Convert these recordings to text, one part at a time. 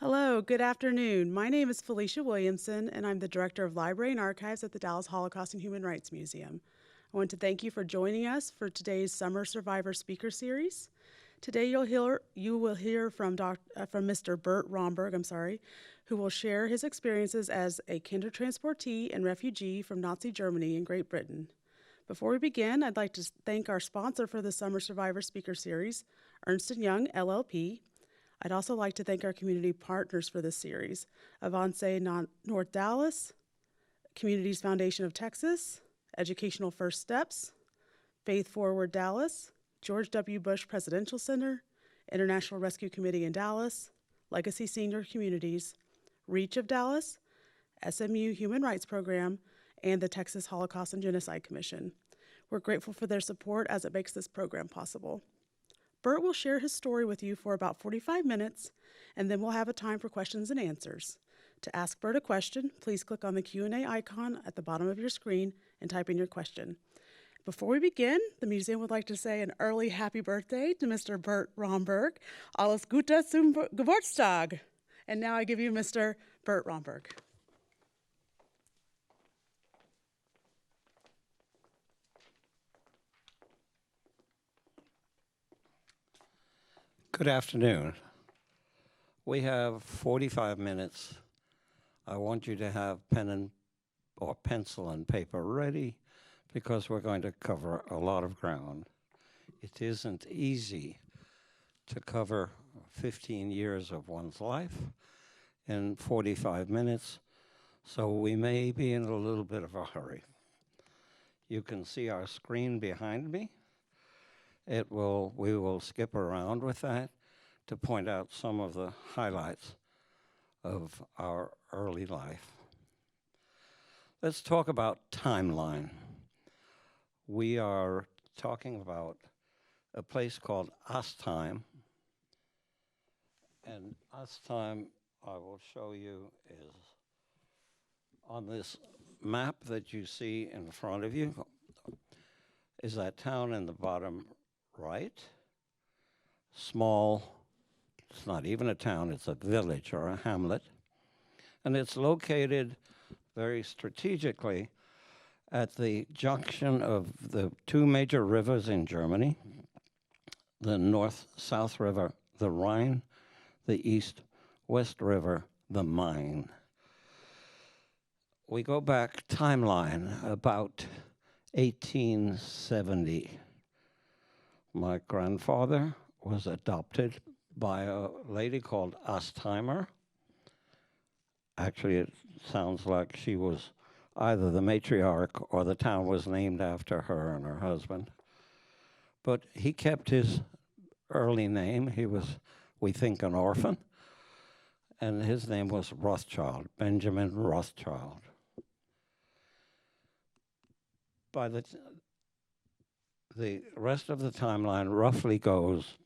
Hello, good afternoon. My name is Felicia Williamson, and I'm the Director of Library and Archives at the Dallas Holocaust and Human Rights Museum. I want to thank you for joining us for today's Summer Survivor Speaker Series. Today you will hear from Mr. Bert Romberg, who will share his experiences as a Kindertransportee and refugee from Nazi Germany in Great Britain. Before we begin, I'd like to thank our sponsor for the Summer Survivor Speaker Series, Ernst & Young LLP. I'd also like to thank our community partners for this series, Avance North Dallas, Communities Foundation of Texas, Educational First Steps, Faith Forward Dallas, George W. Bush Presidential Center, International Rescue Committee in Dallas, Legacy Senior Communities, Reach of Dallas, SMU Human Rights Program, and the Texas Holocaust and Genocide Commission. We're grateful for their support as it makes this program possible. Bert will share his story with you for about 45 minutes, and then we'll have a time for questions and answers. To ask Bert a question, please click on the Q&A icon at the bottom of your screen and type in your question. Before we begin, the museum would like to say an early happy birthday to Mr. Bert Romberg. Alles Gute zum Geburtstag. And now I give you Mr. Bert Romberg. Good afternoon. We have 45 minutes. I want you to have pencil and paper ready because we're going to cover a lot of ground. It isn't easy to cover 15 years of one's life in 45 minutes, so we may be in a little bit of a hurry. You can see our screen behind me. We will skip around with that to point out some of the highlights of our early life. Let's talk about timeline. We are talking about a place called Astheim. And Astheim, I will show you, is on this map that you see in front of you, is that town in the bottom right. Small, it's not even a town, it's a village or a hamlet. And it's located very strategically at the junction of the two major rivers in Germany, the north-south river, the Rhine, the east-west river, the Main. We go back timeline about 1870. My grandfather was adopted by a lady called Astheimer. Actually, it sounds like she was either the matriarch or the town was named after her and her husband. But he kept his early name. He was, we think, an orphan. And his name was Rothschild, Benjamin Rothschild. By the rest of the timeline roughly goes,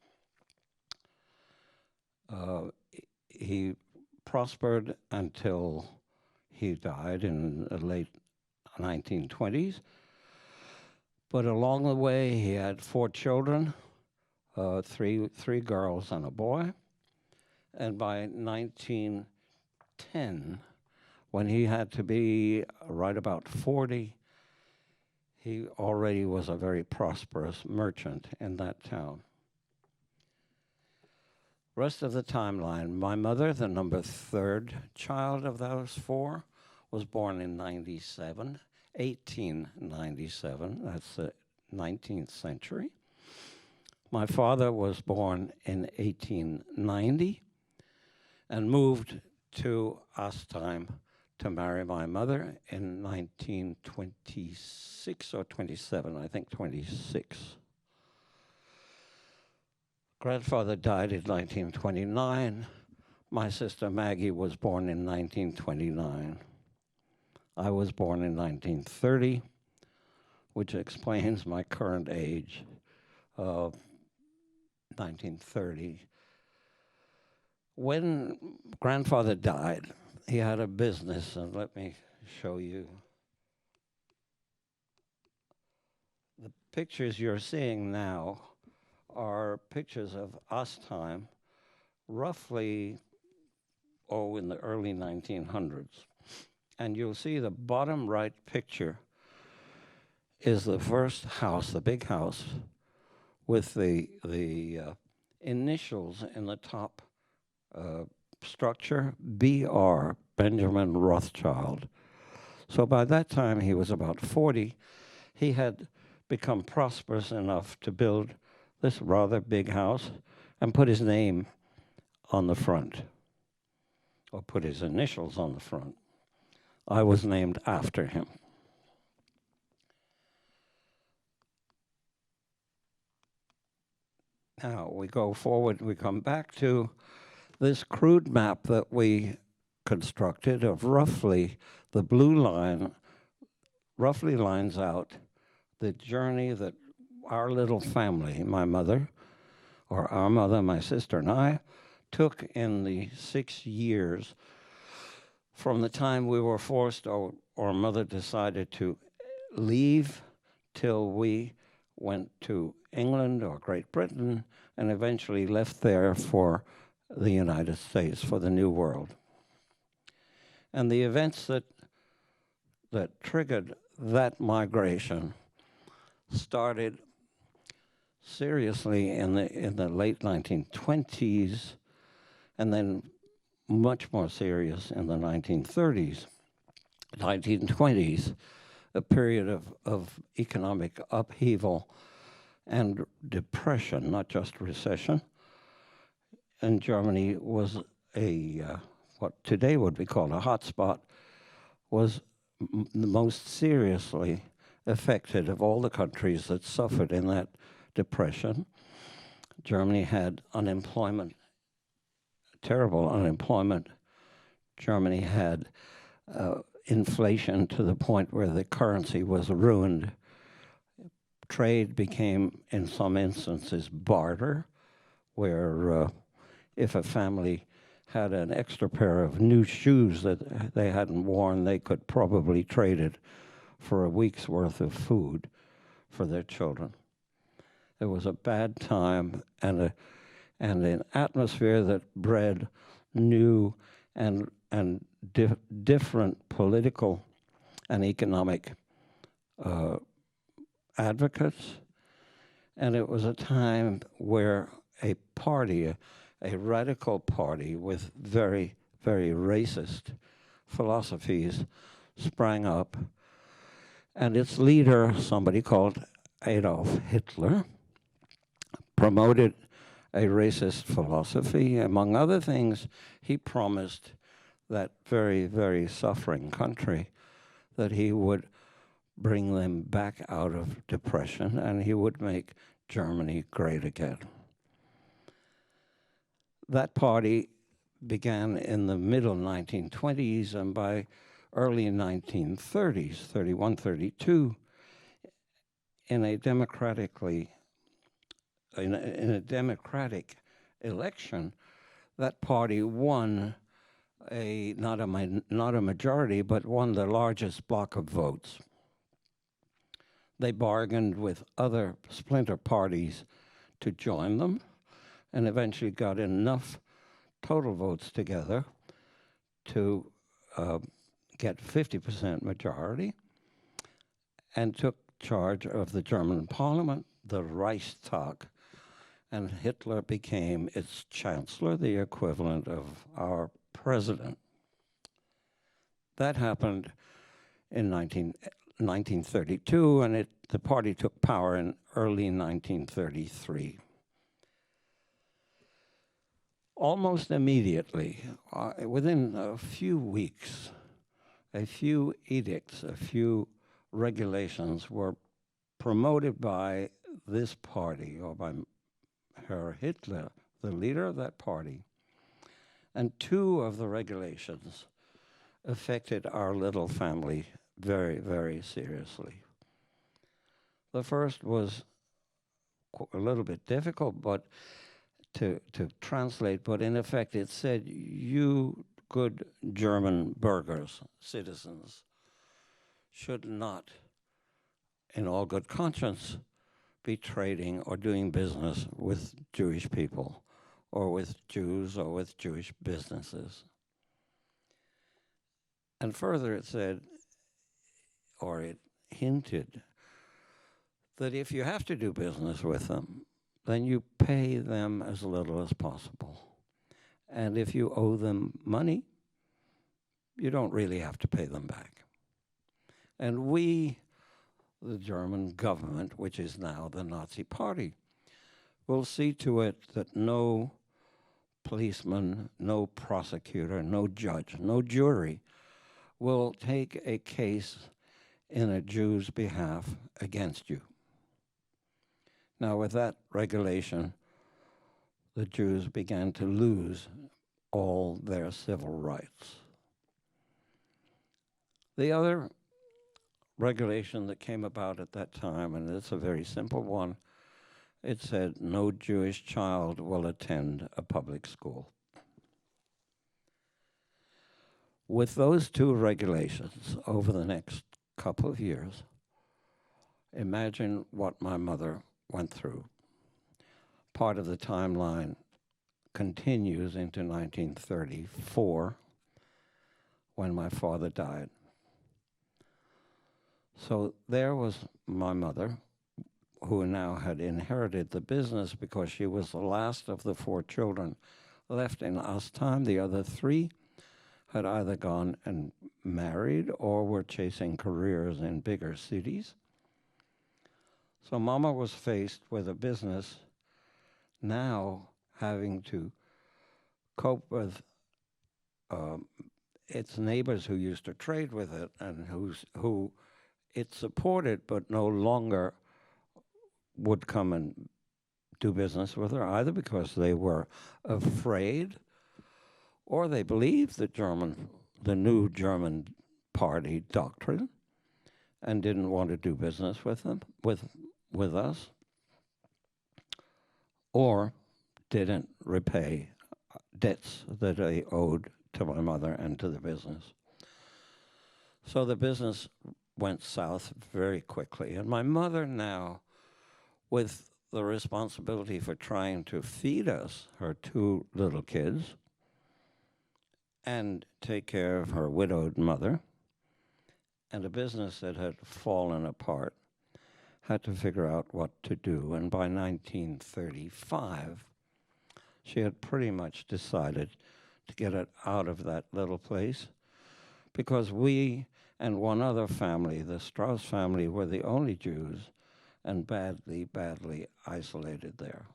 he prospered until he died in the late 1920s. But along the way, he had 4 children, three girls and a boy. And by 1910, when he had to be right about 40, he already was a very prosperous merchant in that town. Rest of the timeline, my mother, the number 3rd child of those 4, was born in 1897, that's the 19th century. My father was born in 1890 and moved to Astheim to marry my mother in 1926 or 27, I think 26. Grandfather died in 1929. My sister Maggie was born in 1929. I was born in 1930, which explains my current age of 1930. When grandfather died, he had a business, and let me show you. The pictures you're seeing now are pictures of Astheim roughly in the early 1900s. And you'll see the bottom right picture is the first house, the big house, with the initials in the top structure, B.R., Benjamin Rothschild. So by that time, he was about 40. He had become prosperous enough to build this rather big house and put his name on the front, or put his initials on the front. I was named after him. Now we go forward, we come back to this crude map that we constructed of roughly the blue line, roughly lines out the journey that our little family, my mother, or our mother, my sister, and I, took in the 6 years from the time we were forced or mother decided to leave till we went to England or Great Britain and eventually left there for the United States, for the New World. And the events that triggered that migration started seriously in the late 1920s, and then much more serious in the 1930s, 1920s, a period of economic upheaval and depression, not just recession. And Germany was what today would be called a hotspot, was the most seriously affected of all the countries that suffered in that depression. Germany had unemployment, terrible unemployment. Germany had inflation to the point where the currency was ruined. Trade became, in some instances, barter, where if a family had an extra pair of new shoes that they hadn't worn, they could probably trade it for a week's worth of food for their children. It was a bad time and an atmosphere that bred new and different political and economic advocates. And it was a time where a party, a radical party with very, very racist philosophies sprang up. And its leader, somebody called Adolf Hitler, promoted a racist philosophy. Among other things, he promised that very, very suffering country that he would bring them back out of depression and he would make Germany great again. That party began in the middle 1920s, and by early 1930s, 31, 32, in a democratic election, that party won not a majority, but won the largest block of votes. They bargained with other splinter parties to join them, and eventually got enough total votes together to get 50% majority, and took charge of the German parliament, the Reichstag, and Hitler became its chancellor, the equivalent of our president. That happened in 1932, and the party took power in early 1933. Almost immediately, within a few weeks, a few edicts, a few regulations were promoted by this party, or by Herr Hitler, the leader of that party. And two of the regulations affected our little family very, very seriously. The first was a little bit difficult but to translate, but in effect it said, you good German burghers, citizens, should not, in all good conscience, be trading or doing business with Jewish people or with Jews or with Jewish businesses. And further, it said, or it hinted, that if you have to do business with them, then you pay them as little as possible. And if you owe them money, you don't really have to pay them back. And we, the German government, which is now the Nazi Party, will see to it that no policeman, no prosecutor, no judge, no jury will take a case in a Jew's behalf against you. Now, with that regulation, the Jews began to lose all their civil rights. The other regulation that came about at that time, and it's a very simple one, it said no Jewish child will attend a public school. With those two regulations over the next couple of years, imagine what my mother went through. Part of the timeline continues into 1934 when my father died. So there was my mother, who now had inherited the business because she was the last of the 4 children left in Astheim. The other 3 had either gone and married or were chasing careers in bigger cities. So Mama was faced with a business now having to cope with its neighbors who used to trade with it and who it supported but no longer would come and do business with her, either because they were afraid or they believed the new German party doctrine and didn't want to do business with them, with us, or didn't repay debts that they owed to my mother and to the business. So the business went south very quickly. And my mother now, with the responsibility for trying to feed us, her 2 little kids, and take care of her widowed mother, and a business that had fallen apart, had to figure out what to do. And by 1935, she had pretty much decided to get it out of that little place, because we and one other family, the Strauss family, were the only Jews and badly, badly isolated there.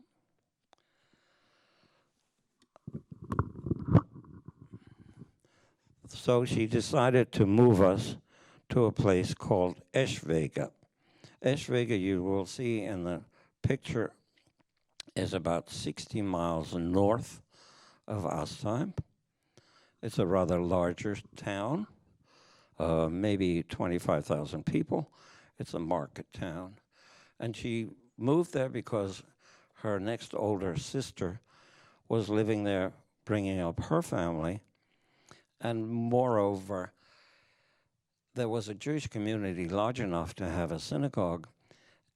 So she decided to move us to a place called Eschwege. Eschwege, you will see in the picture, is about 60 miles north of Astheim. It's a rather larger town, maybe 25,000 people. It's a market town. And she moved there because her next older sister was living there, bringing up her family. And moreover, there was a Jewish community large enough to have a synagogue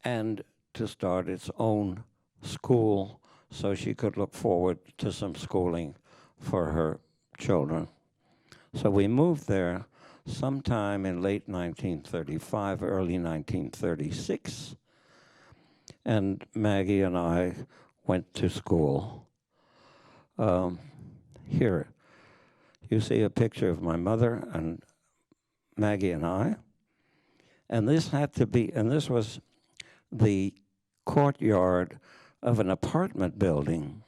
and to start its own school, so she could look forward to some schooling for her children. So we moved there sometime in late 1935, early 1936, and Maggie and I went to school. Here, you see a picture of my mother and Maggie and I, and this was the courtyard of an apartment building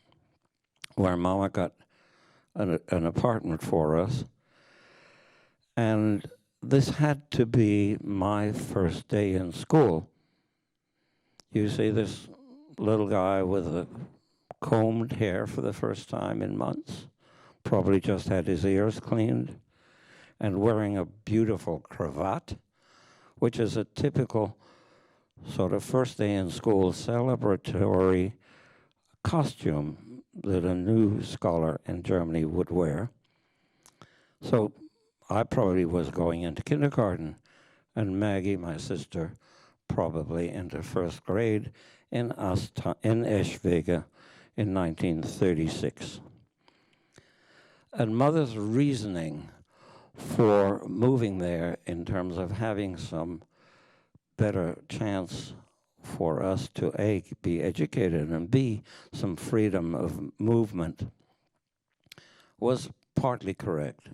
where Mama got an apartment for us. And this had to be my first day in school. You see this little guy with a combed hair for the first time in months, probably just had his ears cleaned, and wearing a beautiful cravat, which is a typical sort of first day in school celebratory costume that a new scholar in Germany would wear. So I probably was going into kindergarten, and Maggie, my sister, probably into first grade in Eschwege in 1936. And Mother's reasoning for moving there in terms of having some better chance for us to A, be educated, and B, some freedom of movement, was partly correct.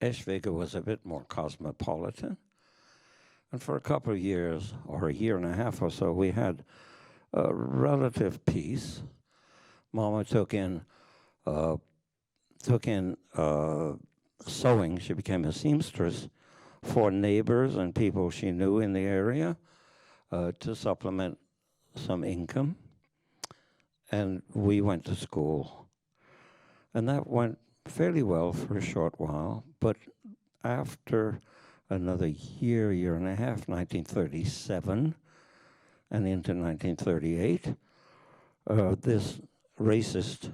Eschwege was a bit more cosmopolitan. And for a couple of years, or a year and a half or so, we had relative peace. Mama took in sewing. She became a seamstress for neighbors and people she knew in the area to supplement some income. And we went to school. And that went fairly well for a short while. But after another year and a half, 1937 and into 1938, this racist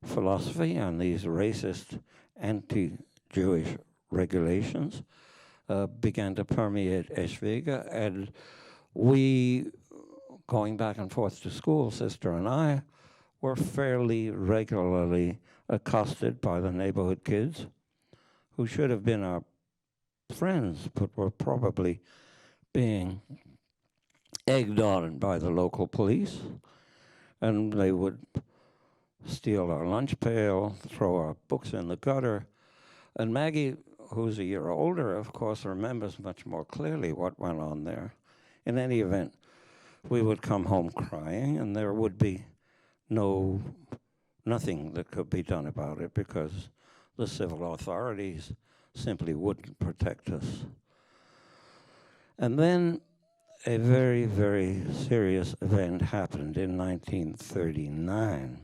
philosophy and these racist anti-Jewish regulations began to permeate Eschwege, and we, going back and forth to school, sister and I, were fairly regularly accosted by the neighborhood kids who should have been our friends, but were probably being egged on by the local police, and they would steal our lunch pail, throw our books in the gutter. And Maggie, who's a year older, of course, remembers much more clearly what went on there. In any event, we would come home crying, and there would be nothing that could be done about it because the civil authorities simply wouldn't protect us. And then a very, very serious event happened in 1939.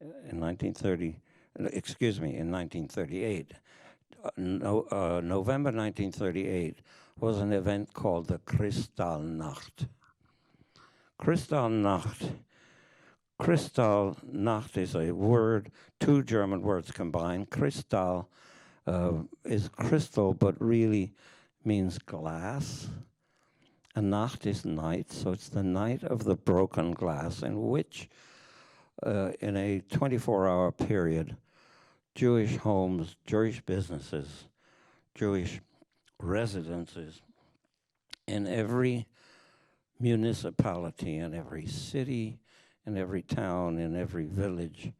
In 1938. November 1938 was an event called the Kristallnacht. Kristallnacht is a word, two German words combined. Kristall is crystal, but really means glass. And Nacht is night, so it's the night of the broken glass, in which, in a 24-hour period, Jewish homes, Jewish businesses, Jewish residences in every municipality, in every city, in every town, in every village,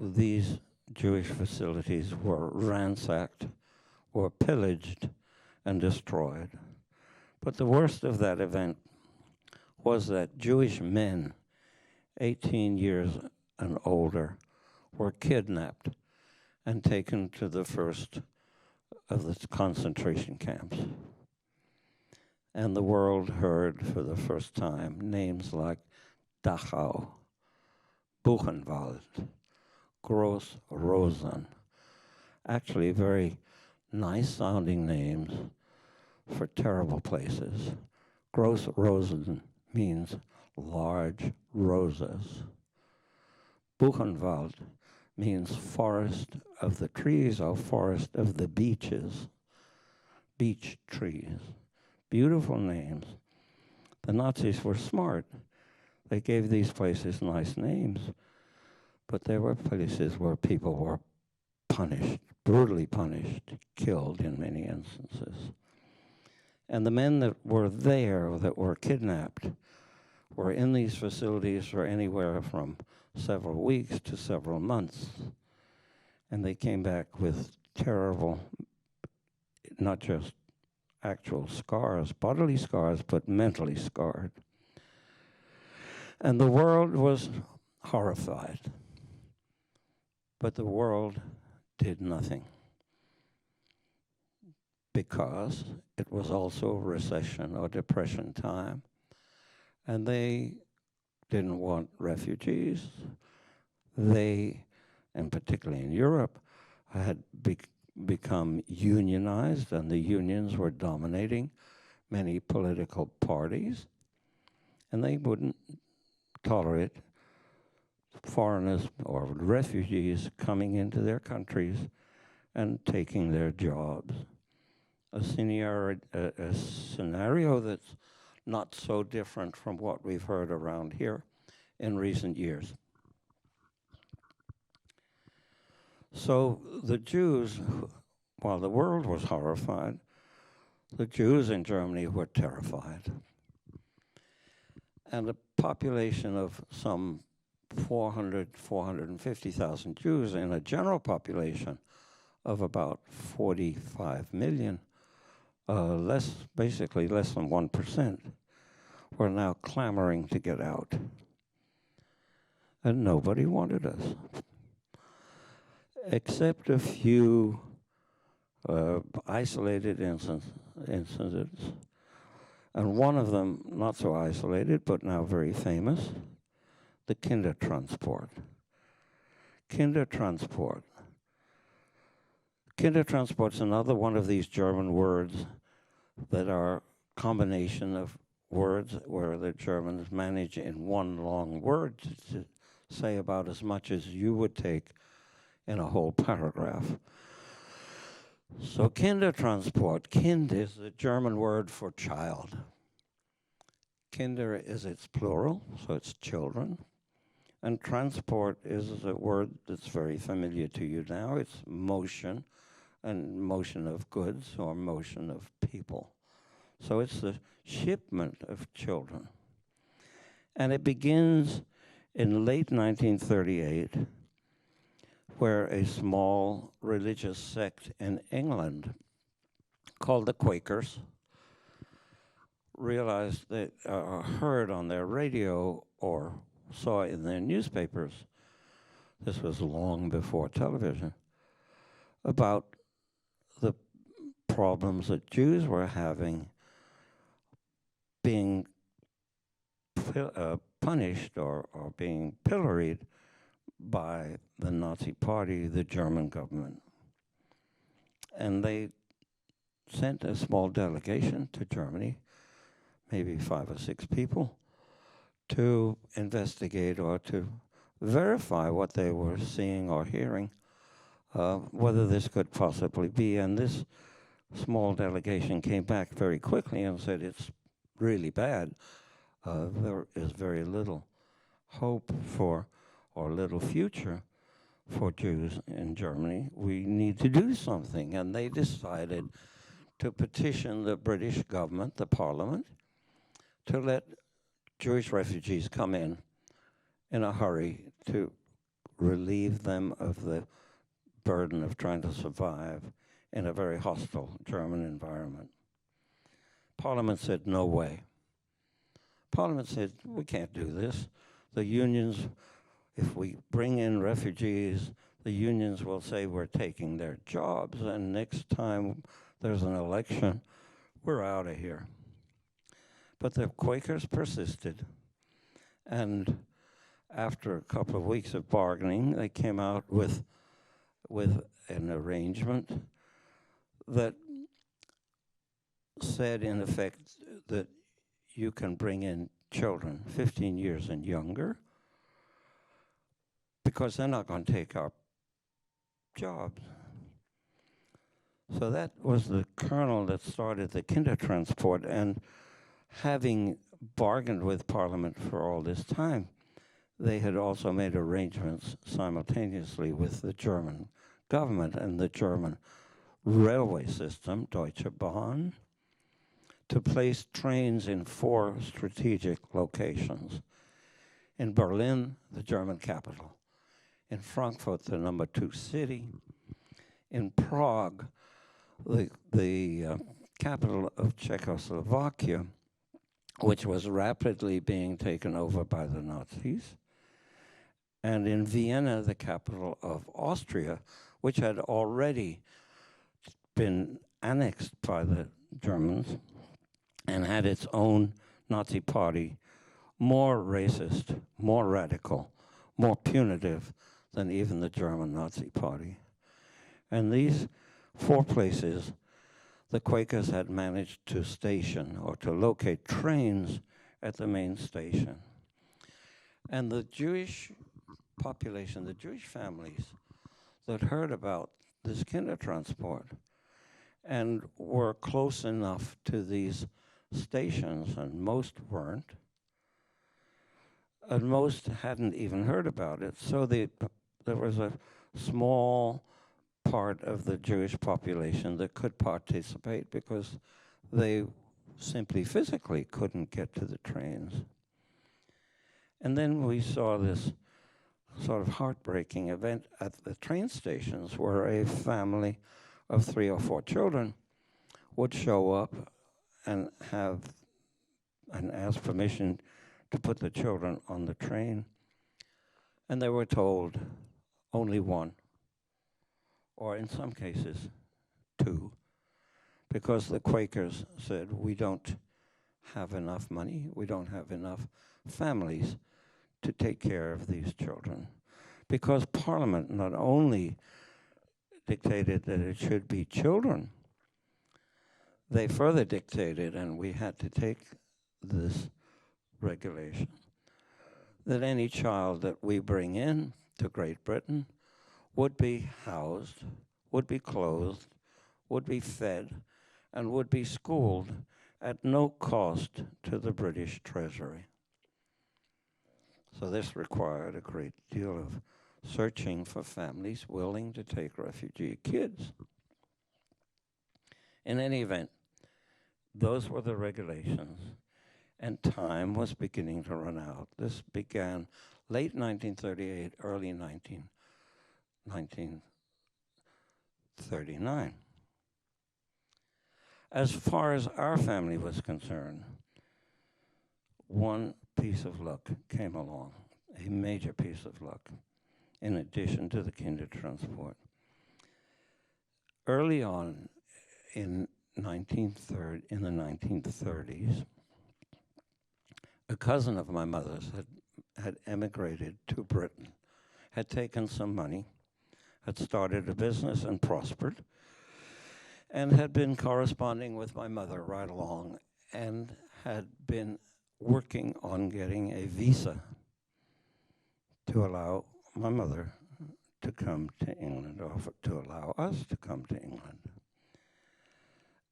these Jewish facilities were ransacked, were pillaged, and destroyed. But the worst of that event was that Jewish men, 18 years and older, were kidnapped and taken to the first of the concentration camps. And the world heard for the first time names like Dachau, Buchenwald, Gross Rosen. Actually very nice sounding names for terrible places. Gross Rosen means large roses. Buchenwald means forest of the trees or forest of the beeches, beech trees. Beautiful names. The Nazis were smart. They gave these places nice names, but there were places where people were punished, brutally punished, killed in many instances. And the men that were there, that were kidnapped, were in these facilities for anywhere from several weeks to several months. And they came back with terrible, not just actual scars, bodily scars, but mentally scarred. And the world was horrified. But the world did nothing, because it was also recession or depression time, and they didn't want refugees. They, and particularly in Europe, had become unionized, and the unions were dominating many political parties, and they wouldn't tolerate foreigners or refugees coming into their countries and taking their jobs. A scenario that's not so different from what we've heard around here in recent years. So the Jews, while the world was horrified, the Jews in Germany were terrified. And a population of some 450,000 Jews in a general population of about 45 million, basically less than 1%, were now clamoring to get out. And nobody wanted us, except a few isolated incidents. And one of them, not so isolated, but now very famous, the Kindertransport. Kindertransport. Kindertransport's another one of these German words that are combination of words where the Germans manage in one long word to say about as much as you would take in a whole paragraph. So Kindertransport, Kind is the German word for child. Kinder is its plural, so it's children. And transport is a word that's very familiar to you now. It's motion, and motion of goods or motion of people. So it's the shipment of children. And it begins in late 1938, where a small religious sect in England called the Quakers realized that, heard on their radio or saw in their newspapers, this was long before television, about the problems that Jews were having being punished or being pilloried by the Nazi Party, the German government. And they sent a small delegation to Germany, maybe 5 or 6 people, to investigate or to verify what they were seeing or hearing, whether this could possibly be. And this small delegation came back very quickly and said, it's really bad. There is very little hope for, or little future for Jews in Germany. We need to do something. And they decided to petition the British government, the parliament, to let Jewish refugees come in a hurry to relieve them of the burden of trying to survive in a very hostile German environment. Parliament said, no way. Parliament said, we can't do this. The unions, if we bring in refugees, the unions will say we're taking their jobs, and next time there's an election, we're out of here. But the Quakers persisted, and after a couple of weeks of bargaining, they came out with an arrangement that said, in effect, that you can bring in children 15 years and younger because they're not going to take our jobs. So that was the kernel that started the Kindertransport, and having bargained with Parliament for all this time, they had also made arrangements simultaneously with the German government and the German railway system, Deutsche Bahn, to place trains in 4 strategic locations. In Berlin, the German capital. In Frankfurt, the number 2 city. In Prague, the capital of Czechoslovakia, which was rapidly being taken over by the Nazis. And in Vienna, the capital of Austria, which had already been annexed by the Germans and had its own Nazi party, more racist, more radical, more punitive than even the German Nazi party. And these 4 places, the Quakers had managed to station or to locate trains at the main station. And the Jewish population, the Jewish families that heard about this Kindertransport and were close enough to these stations, and most weren't, and most hadn't even heard about it. So there was a small part of the Jewish population that could participate because they simply physically couldn't get to the trains. And then we saw this sort of heartbreaking event at the train stations where a family of 3 or 4 children would show up and ask permission to put the children on the train. And they were told only one, or in some cases 2, because the Quakers said, we don't have enough money, we don't have enough families to take care of these children. Because Parliament not only dictated that it should be children, they further dictated, and we had to take this regulation, that any child that we bring in to Great Britain would be housed, would be clothed, would be fed, and would be schooled at no cost to the British Treasury. So this required a great deal of searching for families willing to take refugee kids. In any event, those were the regulations, and time was beginning to run out. This began late 1938, early 1939. As far as our family was concerned, one piece of luck came along, a major piece of luck, in addition to the Kindertransport. Early on in the 1930s, a cousin of my mother's had emigrated to Britain, had taken some money, had started a business and prospered, and had been corresponding with my mother right along, and had been working on getting a visa to allow my mother to come to England, or to allow us to come to England.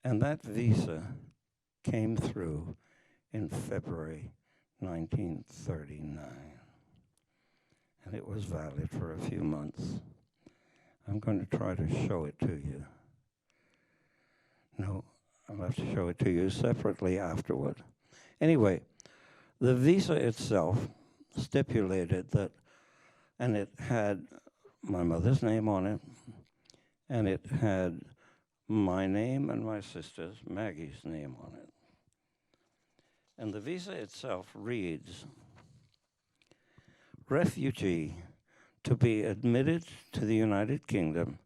And that visa came through in February 1939. And it was valid for a few months. I'm going to try to show it to you. No, I'll have to show it to you separately afterward. Anyway, the visa itself stipulated that, and it had my mother's name on it, and it had my name and my sister's, Maggie's, name on it. And the visa itself reads, refugee to be admitted to the United Kingdom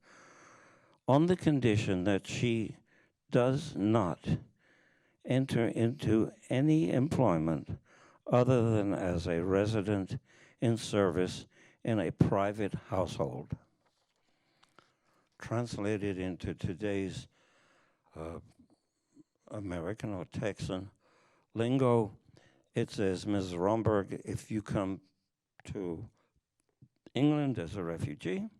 on the condition that she does not enter into any employment other than as a resident in service in a private household. Translated into today's American or Texan lingo, it says, Ms. Romberg, if you come to England as a refugee,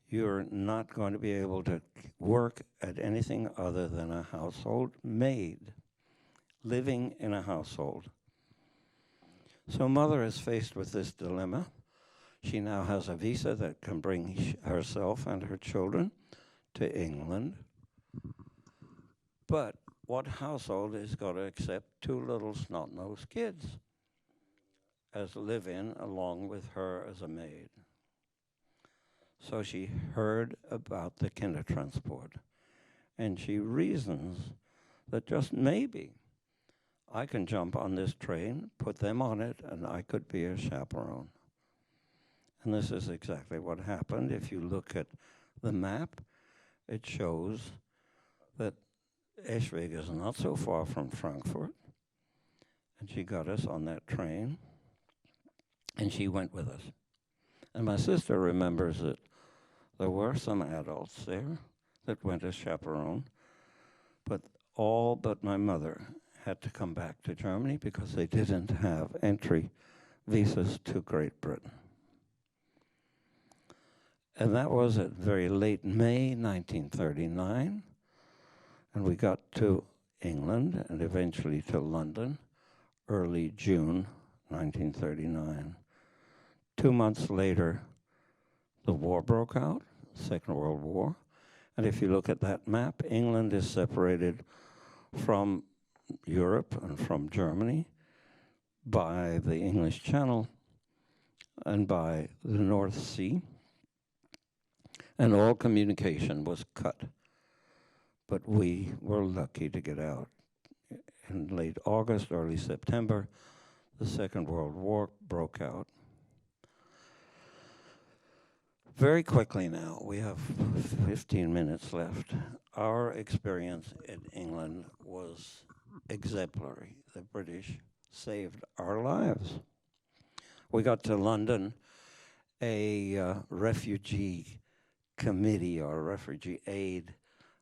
you're not going to be able to work at anything other than a household maid, living in a household. So Mother is faced with this dilemma. She now has a visa that can bring herself and her children to England. But what household is going to accept 2 little snot-nosed kids as live-in along with her as a maid? So she heard about the Kindertransport, and she reasons that just maybe I can jump on this train, put them on it, and I could be a chaperone. And this is exactly what happened. If you look at the map, it shows that Eschwege is not so far from Frankfurt, and she got us on that train, and she went with us. And my sister remembers that there were some adults there that went as chaperone, but all but my mother had to come back to Germany because they didn't have entry visas to Great Britain. And that was at very late May 1939, and we got to England and eventually to London early June 1939. 2 months later, the war broke out, Second World War. And if you look at that map, England is separated from Europe and from Germany by the English Channel and by the North Sea. And all communication was cut. But we were lucky to get out. In late August, early September, the Second World War broke out. Very quickly now, we have 15 minutes left. Our experience in England was exemplary. The British saved our lives. We got to London, a refugee committee or refugee aid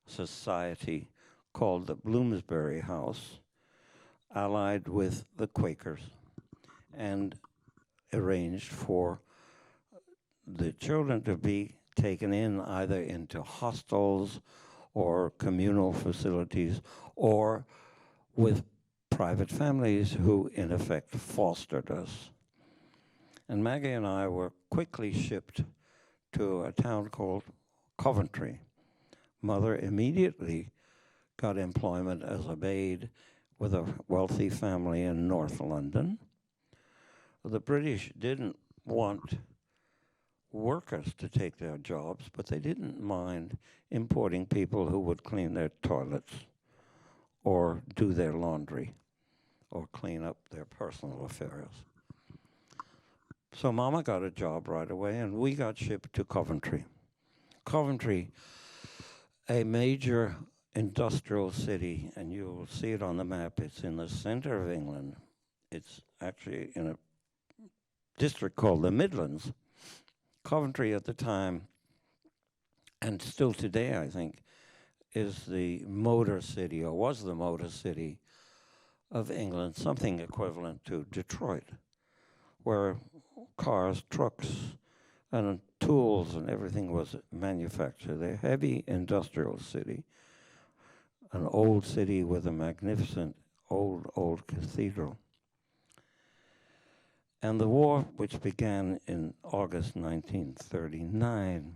society called the Bloomsbury House, allied with the Quakers, and arranged for the children to be taken in either into hostels or communal facilities or with private families who in effect fostered us. And Maggie and I were quickly shipped to a town called Coventry. Mother immediately got employment as a maid with a wealthy family in North London. The British didn't want workers to take their jobs, but they didn't mind importing people who would clean their toilets or do their laundry or clean up their personal affairs. So Mama got a job right away, and we got shipped to Coventry. Coventry, a major industrial city, and you'll see it on the map. It's in the center of England. It's actually in a district called the Midlands. Coventry at the time, and still today, I think, is the motor city, or was the motor city of England, something equivalent to Detroit, where cars, trucks, and tools and everything was manufactured. A heavy industrial city, an old city with a magnificent old cathedral. And the war, which began in August 1939,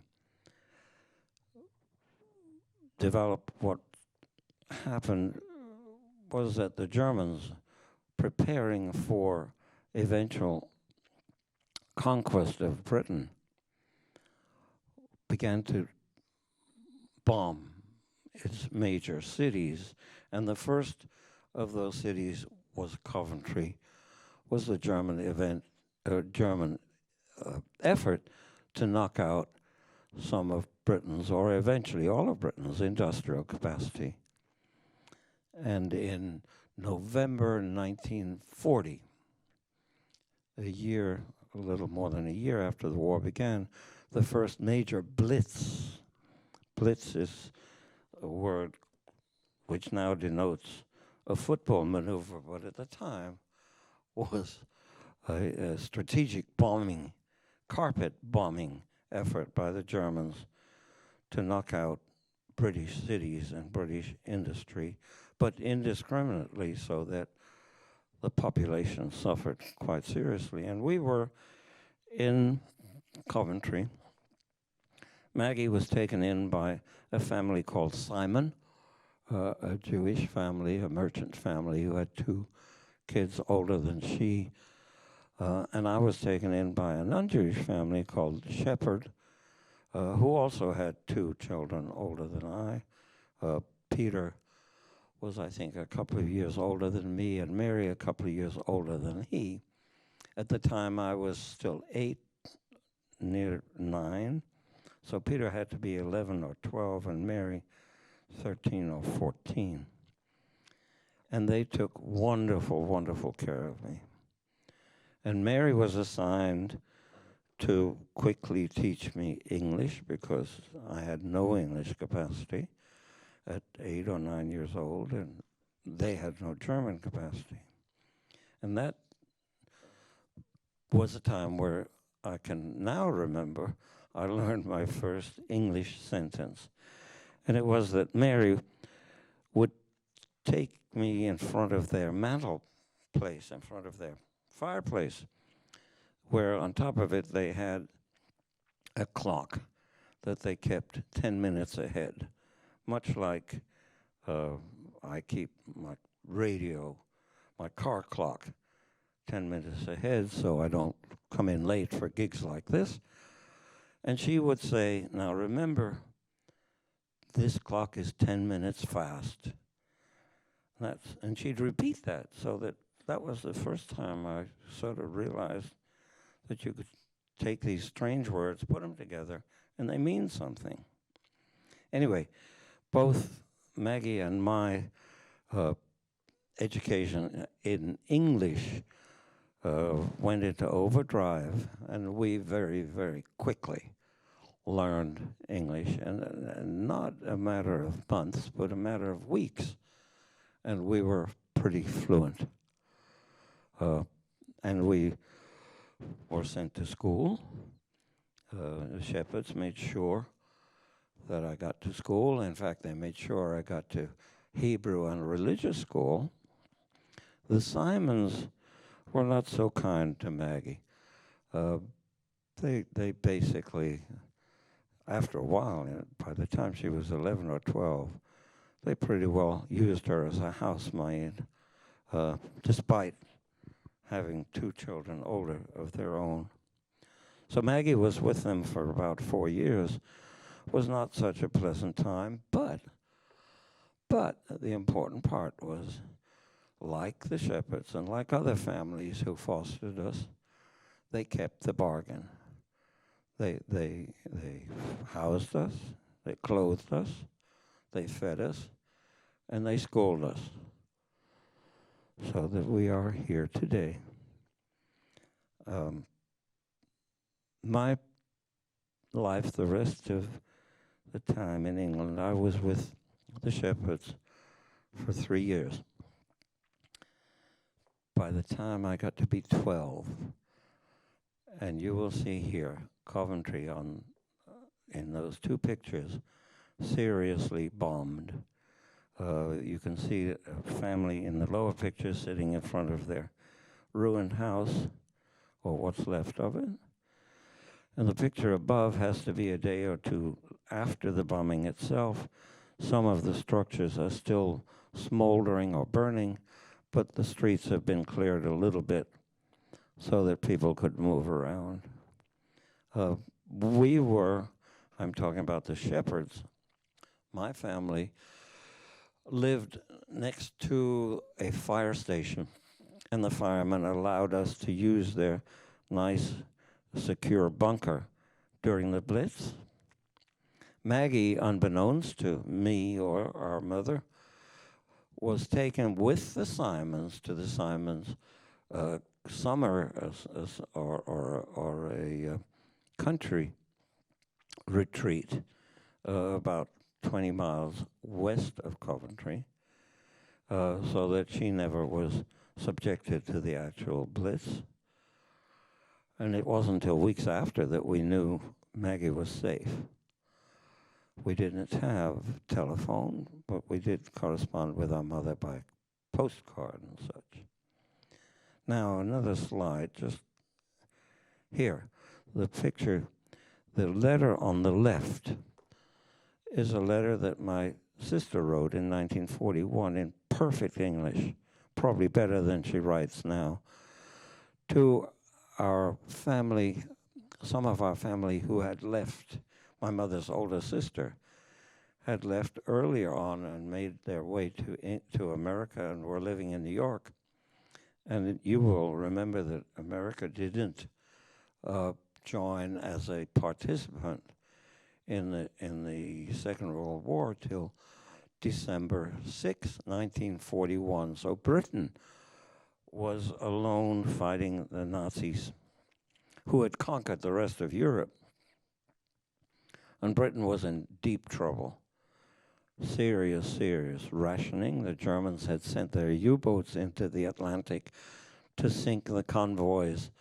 developed. What happened was that the Germans, preparing for eventual conquest of Britain, began to bomb its major cities. And the first of those cities was Coventry, was the German effort to knock out some of Britain's, or eventually all of Britain's, industrial capacity. And in November 1940, a little more than a year after the war began, the first major Blitz. Blitz is a word which now denotes a football maneuver, but at the time was a strategic bombing, carpet bombing effort by the Germans to knock out British cities and British industry, but indiscriminately, so that the population suffered quite seriously. And we were in Coventry. Maggie was taken in by a family called Simon, a Jewish family, a merchant family who had 2 kids older than she. And I was taken in by a non-Jewish family called Shepherd, who also had 2 children older than I. Peter was, I think, a couple of years older than me, and Mary a couple of years older than he. At the time, I was still 8, near 9. So Peter had to be 11 or 12, and Mary 13 or 14. And they took wonderful, wonderful care of me. And Mary was assigned to quickly teach me English, because I had no English capacity at 8 or 9 years old, and they had no German capacity. And that was a time where I can now remember I learned my first English sentence. And it was that Mary would take me in front of their mantelpiece, in front of their fireplace, where on top of it they had a clock that they kept 10 minutes ahead, much like I keep my radio, my car clock, 10 minutes ahead so I don't come in late for gigs like this. And she would say, now remember, this clock is 10 minutes fast. And she'd repeat that, so that was the first time I sort of realized that you could take these strange words, put them together, and they mean something. Anyway, both Maggie and my education in English went into overdrive, and we very, very quickly learned English, and not a matter of months, but a matter of weeks, and we were pretty fluent. And we were sent to school. The Shepherds made sure that I got to school. In fact, they made sure I got to Hebrew and religious school. The Simons were not so kind to Maggie. They basically, after a while, by the time she was 11 or 12, they pretty well used her as a housemaid, despite having two children older of their own. So Maggie was with them for about 4 years. Was not such a pleasant time, but the important part was, like the Shepherds and like other families who fostered us, they kept the bargain. They housed us, they clothed us, they fed us, and they schooled us, so that we are here today. My life, the rest of the time in England, I was with the Shepherds for 3 years. By the time I got to be 12, and you will see here Coventry in those two pictures, seriously bombed. You can see a family in the lower picture sitting in front of their ruined house, or what's left of it. And the picture above has to be a day or two after the bombing itself. Some of the structures are still smoldering or burning, but the streets have been cleared a little bit so that people could move around. I'm talking about the Shepherds, my family lived next to a fire station, and the firemen allowed us to use their nice, secure bunker during the Blitz. Maggie, unbeknownst to me or our mother, was taken with the Simons to the Simons summer or a country retreat about 20 miles west of Coventry, so that she never was subjected to the actual Blitz. And it wasn't until weeks after that we knew Maggie was safe. We didn't have telephone, but we did correspond with our mother by postcard and such. Now, another slide, just here. The picture, the letter on the left is a letter that my sister wrote in 1941 in perfect English, probably better than she writes now, to our family, some of our family who had left. My mother's older sister had left earlier on and made their way to America and were living in New York. And you will remember that America didn't join as a participant in the Second World War till December 6, 1941. So Britain was alone fighting the Nazis, who had conquered the rest of Europe. And Britain was in deep trouble. Serious rationing. The Germans had sent their U-boats into the Atlantic to sink the convoys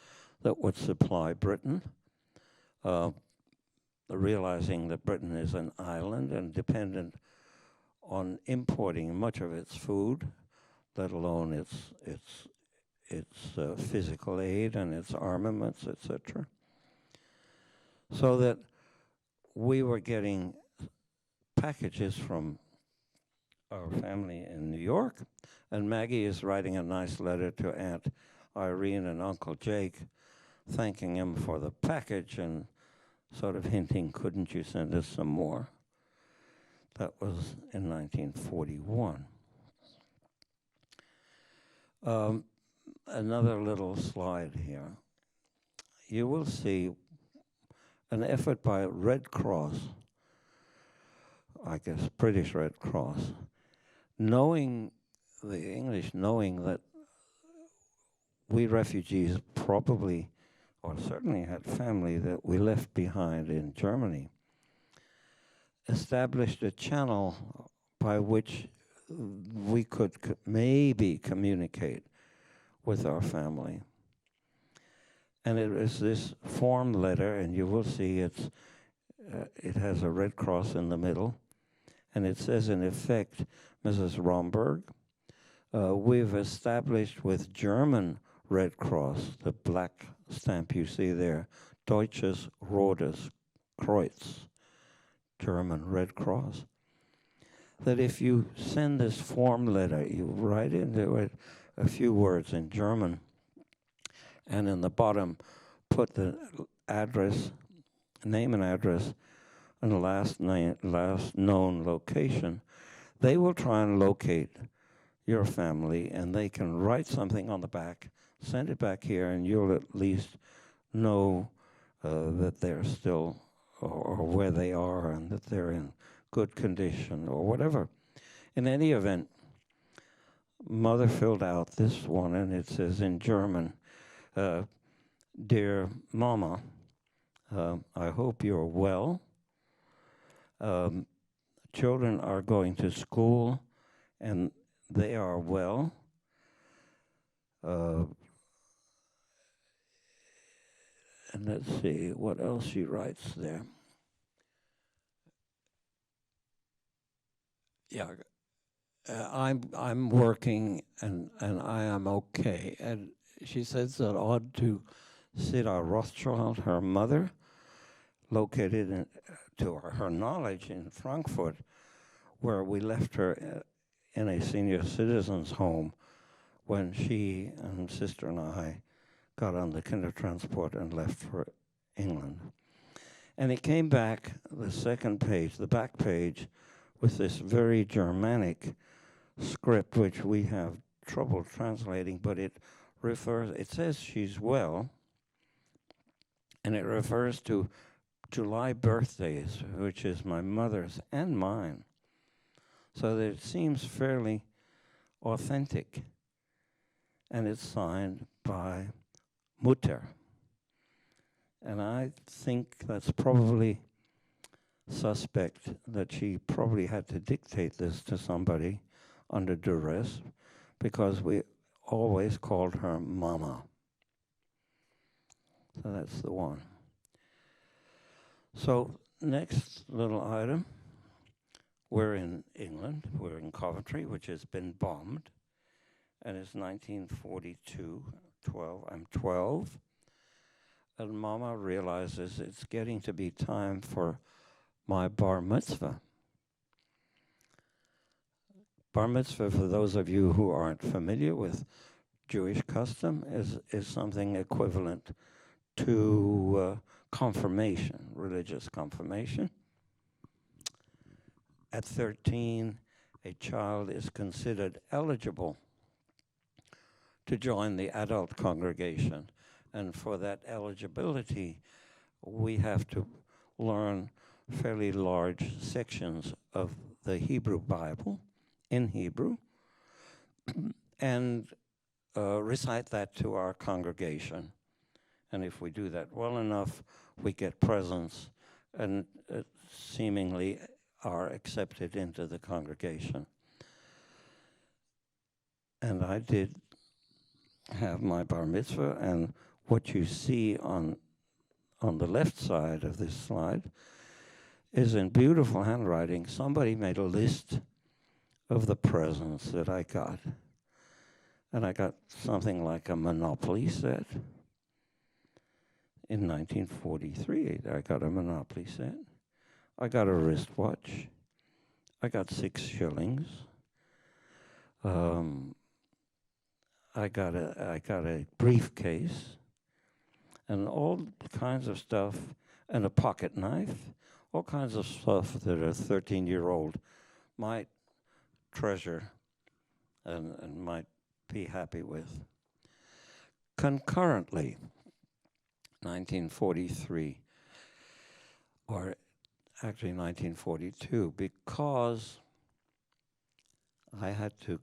that would supply Britain, realizing that Britain is an island and dependent on importing much of its food, let alone its physical aid and its armaments, etc. So that we were getting packages from our family in New York, and Maggie is writing a nice letter to Aunt Irene and Uncle Jake, thanking him for the package and sort of hinting, couldn't you send us some more? That was in 1941. Another little slide here. You will see an effort by Red Cross, I guess British Red Cross, knowing the English, knowing that we refugees probably, or certainly had family that we left behind in Germany, established a channel by which we could maybe communicate with our family. And it is this form letter, and you will see it has a Red Cross in the middle, and it says in effect, Mrs. Romberg, we've established with German Red Cross, the black stamp you see there, Deutsches Rotes Kreuz, German Red Cross, that if you send this form letter, you write into it a few words in German, and in the bottom put the address, name and address, and the last known location, they will try and locate your family, and they can write something on the back, send it back here, and you'll at least know that they're still, or where they are, and that they're in good condition, or whatever. In any event, Mother filled out this one, and it says in German, Dear Mama, I hope you're well. Children are going to school, and they are well. And let's see what else she writes there. Yeah, I'm working, and I am okay. And she says that ought to Sida Rothschild, her mother, located to her knowledge in Frankfurt, where we left her in a senior citizens home when she and sister and I got on the Kindertransport and left for England. And it came back, the second page, the back page, with this very Germanic script, which we have trouble translating, but it says she's well, and it refers to July birthdays, which is my mother's and mine. So that it seems fairly authentic. And it's signed by Mutter. And I think that's probably suspect that she probably had to dictate this to somebody under duress, because we always called her Mama. So that's the one. So next little item, we're in England, we're in Coventry, which has been bombed, and it's 1942, I'm 12, and Mama realizes it's getting to be time for my bar mitzvah. Bar mitzvah, for those of you who aren't familiar with Jewish custom, is something equivalent to confirmation, religious confirmation. At 13, a child is considered eligible to join the adult congregation. And for that eligibility, we have to learn fairly large sections of the Hebrew Bible in Hebrew and recite that to our congregation. And if we do that well enough, we get presents and seemingly are accepted into the congregation. And I did have my bar mitzvah, and what you see on the left side of this slide is in beautiful handwriting. Somebody made a list of the presents that I got. And I got something like a Monopoly set. in 1943. I got a Monopoly set. I got a wristwatch. I got 6 shillings. I got a briefcase and all kinds of stuff, and a pocket knife, all kinds of stuff that a 13-year-old might treasure and might be happy with. Concurrently, 1943, or actually 1942, because I had to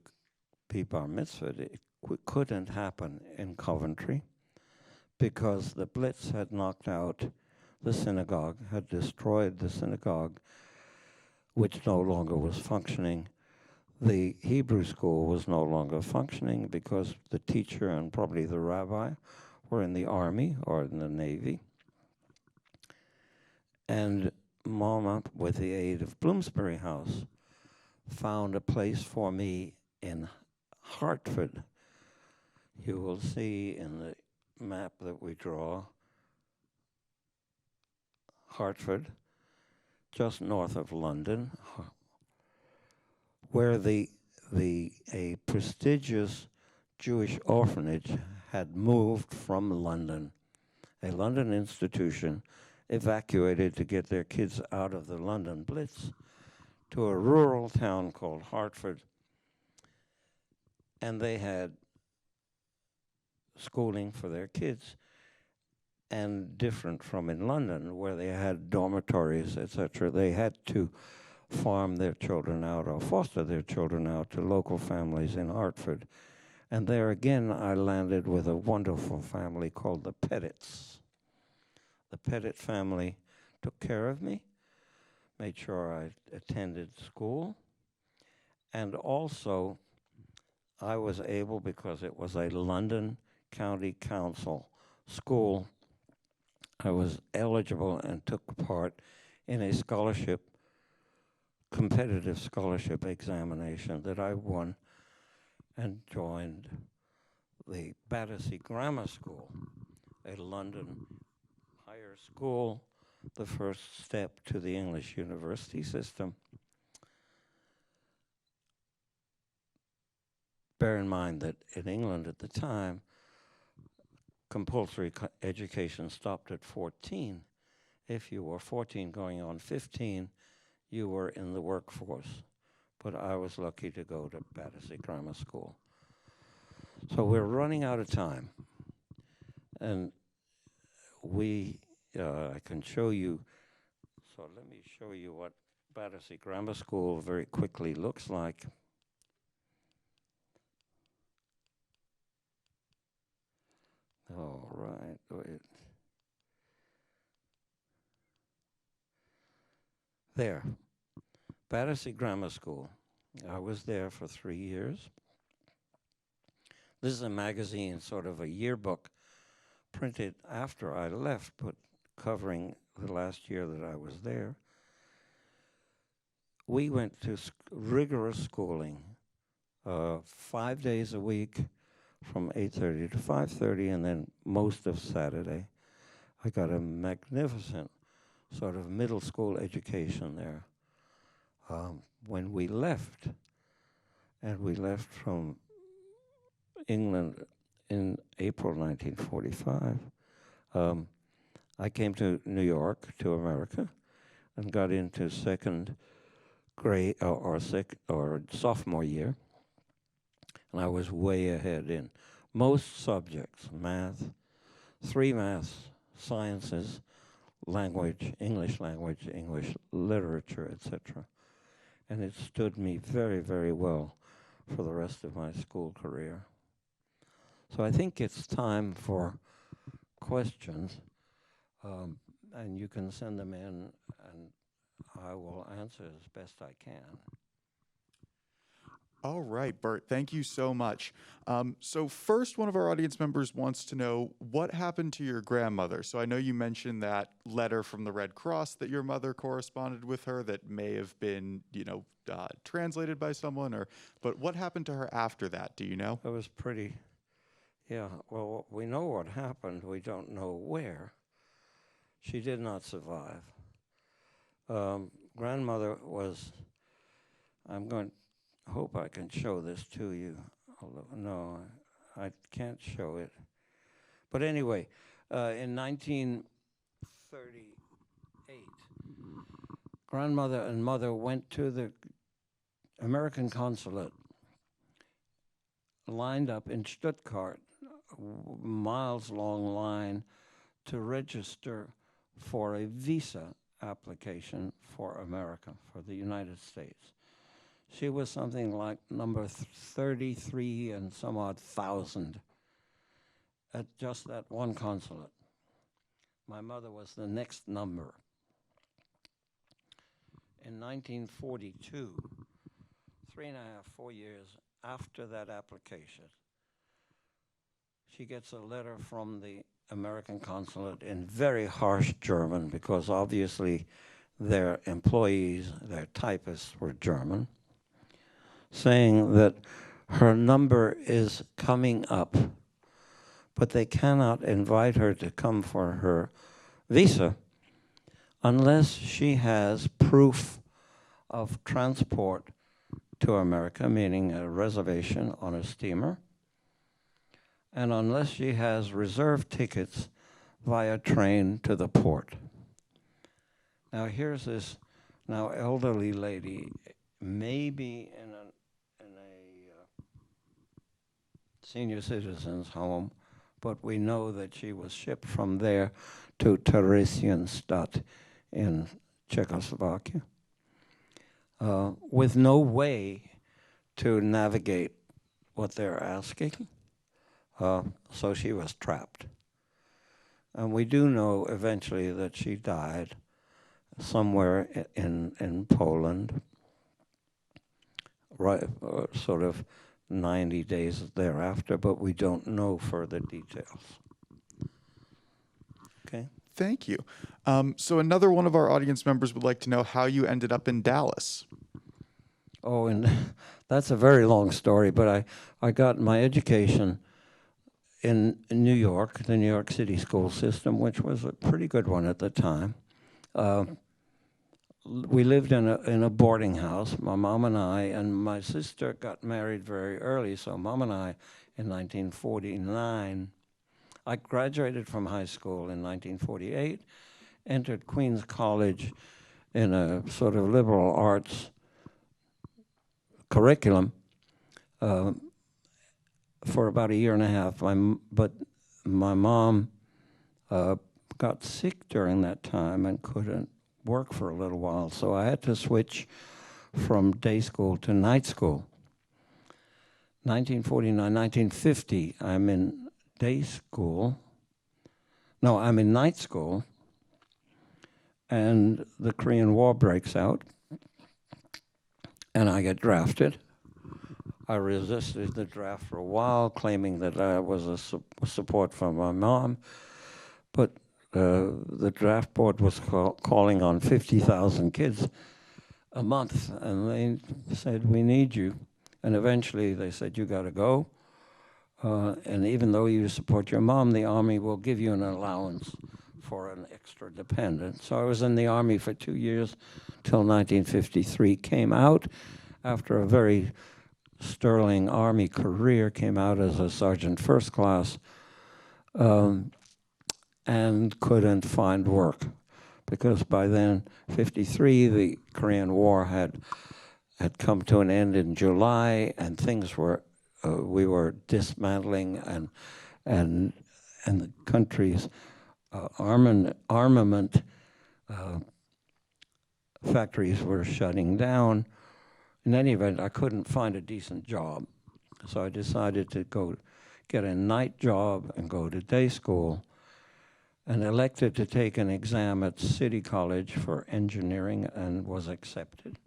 be bar mitzvahed, it couldn't happen in Coventry because the Blitz had knocked out the synagogue, had destroyed the synagogue, which no longer was functioning. The Hebrew school was no longer functioning because the teacher and probably the rabbi were in the army or in the navy. And Mama, with the aid of Bloomsbury House, found a place for me in Hartford. You will see in the map that we draw Hartford, just north of London, where a prestigious Jewish orphanage had moved from London. A London institution evacuated to get their kids out of the London Blitz to a rural town called Hartford. And they had schooling for their kids, and different from in London, where they had dormitories, etc. They had to farm their children out or foster their children out to local families in Hartford. And there again, I landed with a wonderful family called the Pettits. The Pettit family took care of me, made sure I attended school, and also I was able, because it was a London County Council school, I was eligible and took part in a scholarship, competitive scholarship examination that I won and joined the Battersea Grammar School, a London higher school, the first step to the English university system. Bear in mind that in England at the time, compulsory education stopped at 14. If you were 14 going on 15, you were in the workforce. But I was lucky to go to Battersea Grammar School. So we're running out of time. And I can show you, so let me show you what Battersea Grammar School very quickly looks like. All right, wait. There, Battersea Grammar School. I was there for 3 years. This is a magazine, sort of a yearbook, printed after I left, but covering the last year that I was there. We went to rigorous schooling, 5 days a week, from 8:30 to 5:30, and then most of Saturday. I got a magnificent sort of middle school education there. When we left, and we left from England in April 1945, I came to New York, to America, and got into second grade or sophomore year. And I was way ahead in most subjects: math, 3 maths, sciences, language, English literature, etc. And it stood me very, very well for the rest of my school career. So I think it's time for questions, and you can send them in, and I will answer as best I can. All right, Bert, thank you so much. So first, one of our audience members wants to know what happened to your grandmother. So I know you mentioned that letter from the Red Cross that your mother corresponded with her that may have been, translated by someone, but what happened to her after that? Do you know? It was pretty, yeah, well, we know what happened. We don't know where. She did not survive. Grandmother was, hope I can show this to you. Although, no, I can't show it. But anyway, in 1938, grandmother and mother went to the American consulate, lined up in Stuttgart, miles-long line to register for a visa application for America, for the United States. She was something like number 33 and some odd thousand at just that one consulate. My mother was the next number. In 1942, 3.5, 4 years after that application, she gets a letter from the American consulate in very harsh German, because obviously their employees, their typists were German, saying that her number is coming up, but they cannot invite her to come for her visa unless she has proof of transport to America, meaning a reservation on a steamer, and unless she has reserved tickets via train to the port. Now here's this now elderly lady, maybe in a senior citizens home, but we know that she was shipped from there to Theresienstadt in Czechoslovakia, with no way to navigate what they're asking. So she was trapped. And we do know eventually that she died somewhere in Poland, right, sort of 90 days thereafter, but we don't know further details. Okay. Thank you. So another one of our audience members would like to know how you ended up in Dallas. Oh, and that's a very long story, but I got my education in New York, the New York City school system, which was a pretty good one at the time. We lived in a boarding house, my mom and I, and my sister got married very early, so mom and I, in 1949, I graduated from high school in 1948, entered Queens College in a sort of liberal arts curriculum for about a year and a half. But my mom got sick during that time and couldn't work for a little while, so I had to switch from day school to night school. 1949, 1950, I'm in day school. No, I'm in night school, and the Korean War breaks out, and I get drafted. I resisted the draft for a while, claiming that I was a support from my mom, but the draft board was calling on 50,000 kids a month, and they said, we need you. And eventually they said, you gotta go. And even though you support your mom, the Army will give you an allowance for an extra dependent. So I was in the Army for 2 years till 1953, came out after a very sterling Army career, came out as a sergeant first class, and couldn't find work, because by then, 53, the Korean War had come to an end in July, and things were, we were dismantling, and the country's armament factories were shutting down. In any event, I couldn't find a decent job, so I decided to go get a night job and go to day school, and elected to take an exam at City College for engineering and was accepted.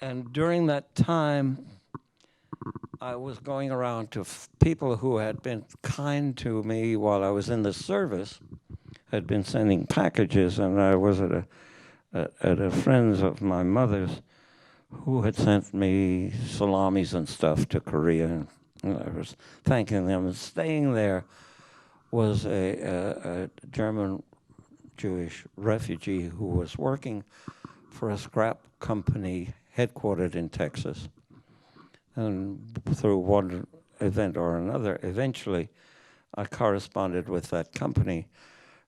And during that time, I was going around to people who had been kind to me while I was in the service, had been sending packages, and I was at a friend's of my mother's who had sent me salamis and stuff to Korea. And I was thanking them and staying there was a German Jewish refugee who was working for a scrap company headquartered in Texas. And through one event or another, eventually I corresponded with that company,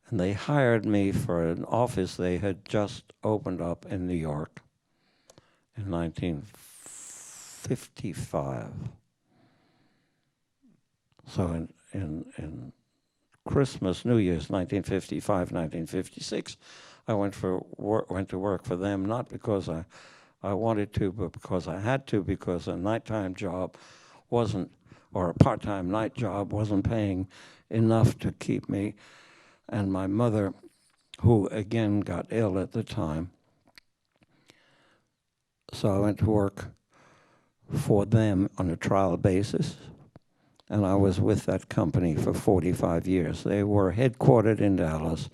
and they hired me for an office they had just opened up in New York in 1955. So in Christmas, New Year's, 1955, 1956, I went to work for them, not because I wanted to, but because I had to, because a nighttime job wasn't, or a part-time night job wasn't paying enough to keep me and my mother, who again got ill at the time. So I went to work for them on a trial basis, and I was with that company for 45 years. They were headquartered in Dallas.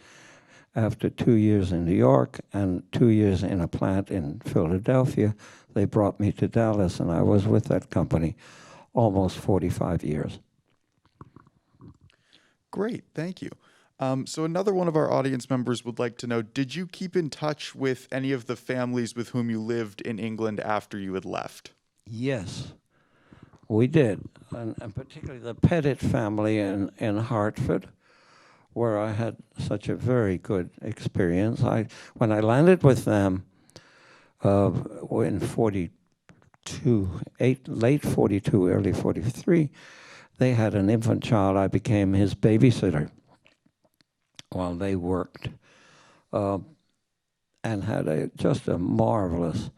After 2 years in New York and 2 years in a plant in Philadelphia, they brought me to Dallas, and I was with that company almost 45 years. Great, thank you. So another one of our audience members would like to know, did you keep in touch with any of the families with whom you lived in England after you had left? Yes, we did, and particularly the Pettit family in Hartford, where I had such a very good experience. When I landed with them in 42, late 42, early 43, they had an infant child. I became his babysitter while they worked, and had just a marvelous,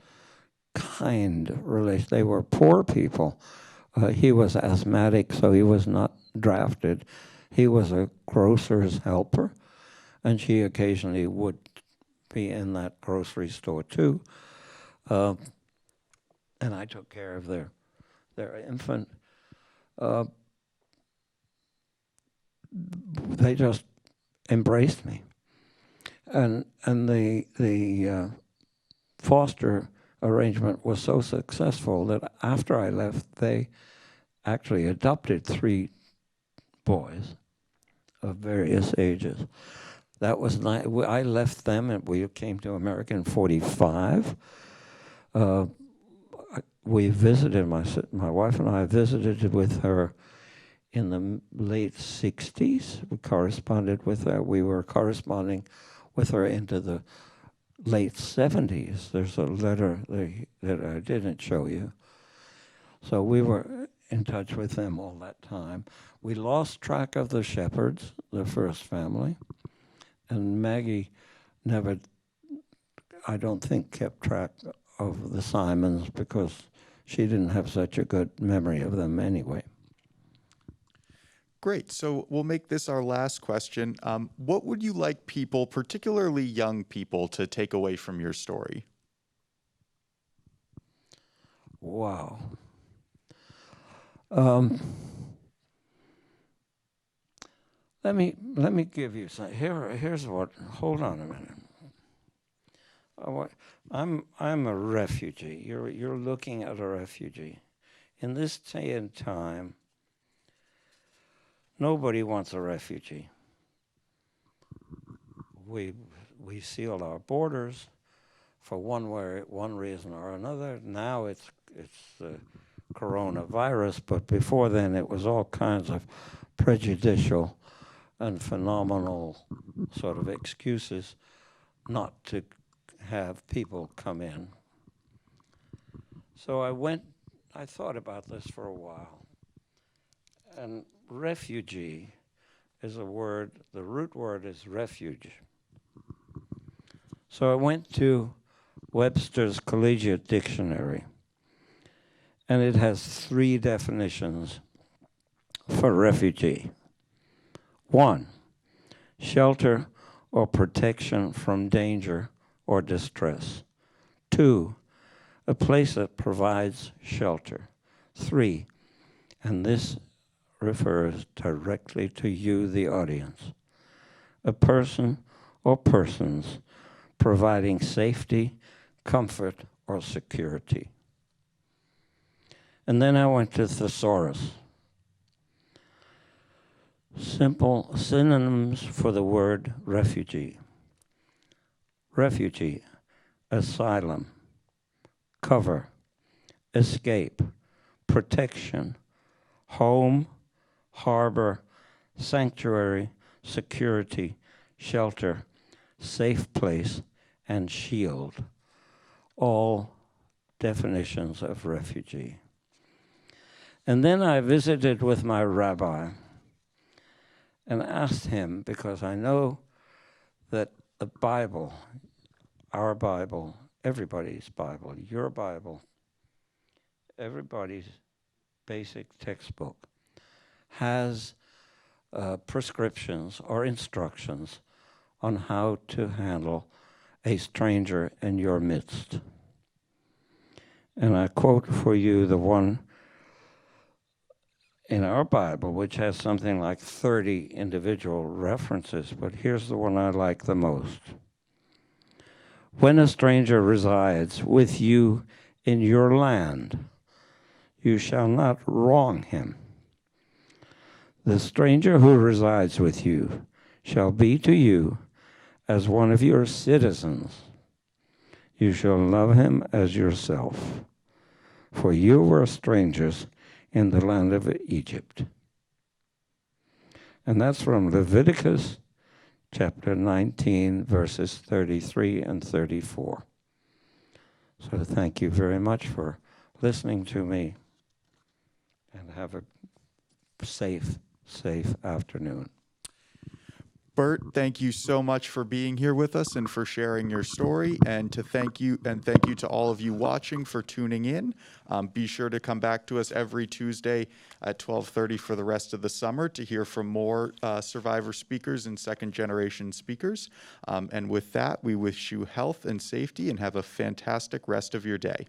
kind relation. They were poor people. He was asthmatic, so he was not drafted. He was a grocer's helper, and she occasionally would be in that grocery store too. And I took care of their infant. They just embraced me, and the foster arrangement was so successful that after I left, they actually adopted 3 boys of various ages. That was I left them, and we came to America in 45. We visited, my wife and I visited with her in the late 60s. We corresponded with her. We were corresponding with her into the late 70s. There's a letter that I didn't show you. So we were in touch with them all that time. We lost track of the Shepherds, the first family, and Maggie never, I don't think, kept track of the Simons because she didn't have such a good memory of them anyway. Great. So we'll make this our last question. What would you like people, particularly young people, to take away from your story? Wow. Let me give you some. Here's what. Hold on a minute. I'm a refugee. You're looking at a refugee. In this day and time, nobody wants a refugee. We sealed our borders for one reason or another. Now it's the coronavirus, but before then it was all kinds of prejudicial and phenomenal sort of excuses not to have people come in. So I thought about this for a while. And refugee is a word, the root word is refuge. So I went to Webster's Collegiate Dictionary, and it has 3 definitions for refugee. 1, shelter or protection from danger or distress. 2, a place that provides shelter. 3, and this refers directly to you, the audience, a person or persons providing safety, comfort, or security. And then I went to thesaurus. Simple synonyms for the word refugee. Refugee, asylum, cover, escape, protection, home, harbor, sanctuary, security, shelter, safe place, and shield. All definitions of refugee. And then I visited with my rabbi and asked him, because I know that the Bible, our Bible, everybody's Bible, your Bible, everybody's basic textbook has prescriptions or instructions on how to handle a stranger in your midst. And I quote for you the one in our Bible, which has something like 30 individual references, but here's the one I like the most. When a stranger resides with you in your land, you shall not wrong him. The stranger who resides with you shall be to you as one of your citizens. You shall love him as yourself, for you were strangers in the land of Egypt. And that's from Leviticus chapter 19, verses 33 and 34. So thank you very much for listening to me, and have a safe afternoon. Bert, thank you so much for being here with us and for sharing your story, and thank you to all of you watching for tuning in. Be sure to come back to us every Tuesday at 12:30 for the rest of the summer to hear from more survivor speakers and second-generation speakers. And with that, we wish you health and safety, and have a fantastic rest of your day.